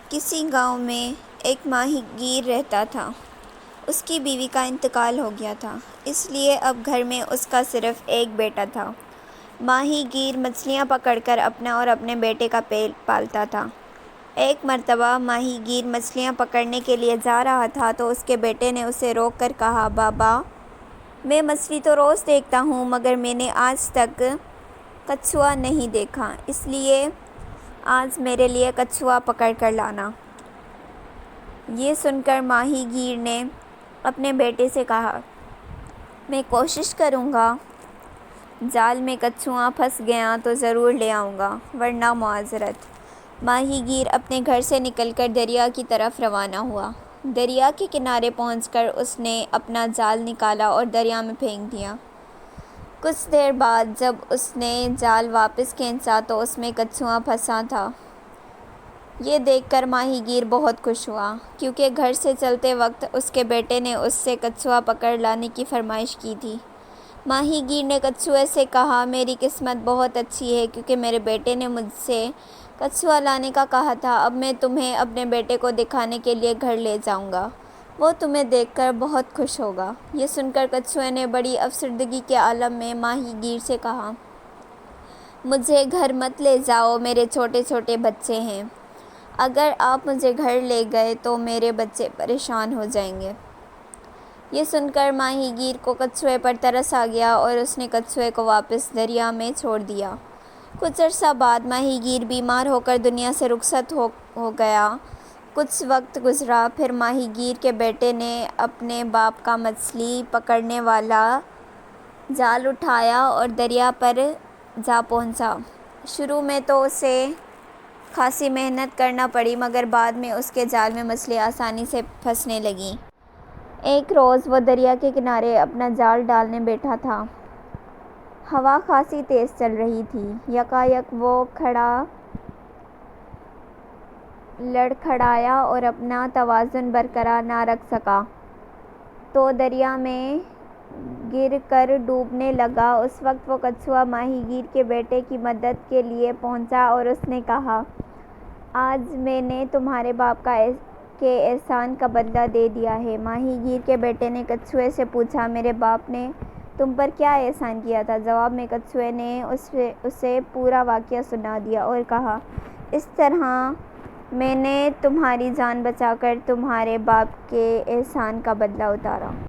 کسی گاؤں میں ایک ماہی گیر رہتا تھا۔ اس کی بیوی کا انتقال ہو گیا تھا، اس لیے اب گھر میں اس کا صرف ایک بیٹا تھا۔ ماہی گیر مچھلیاں پکڑ کر اپنا اور اپنے بیٹے کا پیٹ پالتا تھا۔ ایک مرتبہ ماہی گیر مچھلیاں پکڑنے کے لیے جا رہا تھا تو اس کے بیٹے نے اسے روک کر کہا، بابا، میں مچھلی تو روز دیکھتا ہوں مگر میں نے آج تک کچھوا نہیں دیکھا، اس لیے آج میرے لیے کچھوا پکڑ کر لانا۔ یہ سن کر ماہی گیر نے اپنے بیٹے سے کہا، میں کوشش کروں گا، جال میں کچھوا پھنس گیا تو ضرور لے آؤں گا، ورنہ معذرت۔ ماہی گیر اپنے گھر سے نکل کر دریا کی طرف روانہ ہوا۔ دریا کے کنارے پہنچ کر اس نے اپنا جال نکالا اور دریا میں پھینک دیا۔ کچھ دیر بعد جب اس نے جال واپس کھینچا تو اس میں کچھوا پھنسا تھا۔ یہ دیکھ کر ماہی گیر بہت خوش ہوا، کیونکہ گھر سے چلتے وقت اس کے بیٹے نے اس سے کچھوا پکڑ لانے کی فرمائش کی تھی۔ ماہی گیر نے کچھوے سے کہا، میری قسمت بہت اچھی ہے کیونکہ میرے بیٹے نے مجھ سے کچھوا لانے کا کہا تھا۔ اب میں تمہیں اپنے بیٹے کو دکھانے کے لیے گھر لے جاؤں گا، وہ تمہیں دیکھ کر بہت خوش ہوگا۔ یہ سن کر کچھوے نے بڑی افسردگی کے عالم میں ماہی گیر سے کہا، مجھے گھر مت لے جاؤ، میرے چھوٹے چھوٹے بچے ہیں، اگر آپ مجھے گھر لے گئے تو میرے بچے پریشان ہو جائیں گے۔ یہ سن کر ماہی گیر کو کچھوے پر ترس آ گیا اور اس نے کچھوے کو واپس دریا میں چھوڑ دیا۔ کچھ عرصہ بعد ماہی گیر بیمار ہو کر دنیا سے رخصت ہو گیا۔ کچھ وقت گزرا، پھر ماہی گیر کے بیٹے نے اپنے باپ کا مچھلی پکڑنے والا جال اٹھایا اور دریا پر جا پہنچا۔ شروع میں تو اسے خاصی محنت کرنا پڑی مگر بعد میں اس کے جال میں مچھلیاں آسانی سے پھنسنے لگیں۔ ایک روز وہ دریا کے کنارے اپنا جال ڈالنے بیٹھا تھا۔ ہوا خاصی تیز چل رہی تھی۔ یکایک وہ لڑکھڑایا اور اپنا توازن برقرار نہ رکھ سکا تو دریا میں گر کر ڈوبنے لگا۔ اس وقت وہ کچھوا ماہی گیر کے بیٹے کی مدد کے لیے پہنچا اور اس نے کہا، آج میں نے تمہارے باپ کے احسان کا بدلہ دے دیا ہے۔ ماہی گیر کے بیٹے نے کچھوے سے پوچھا، میرے باپ نے تم پر کیا احسان کیا تھا؟ جواب میں کچھوے نے اسے پورا واقعہ سنا دیا اور کہا، اس طرح میں نے تمہاری جان بچا کر تمہارے باپ کے احسان کا بدلہ اتارا۔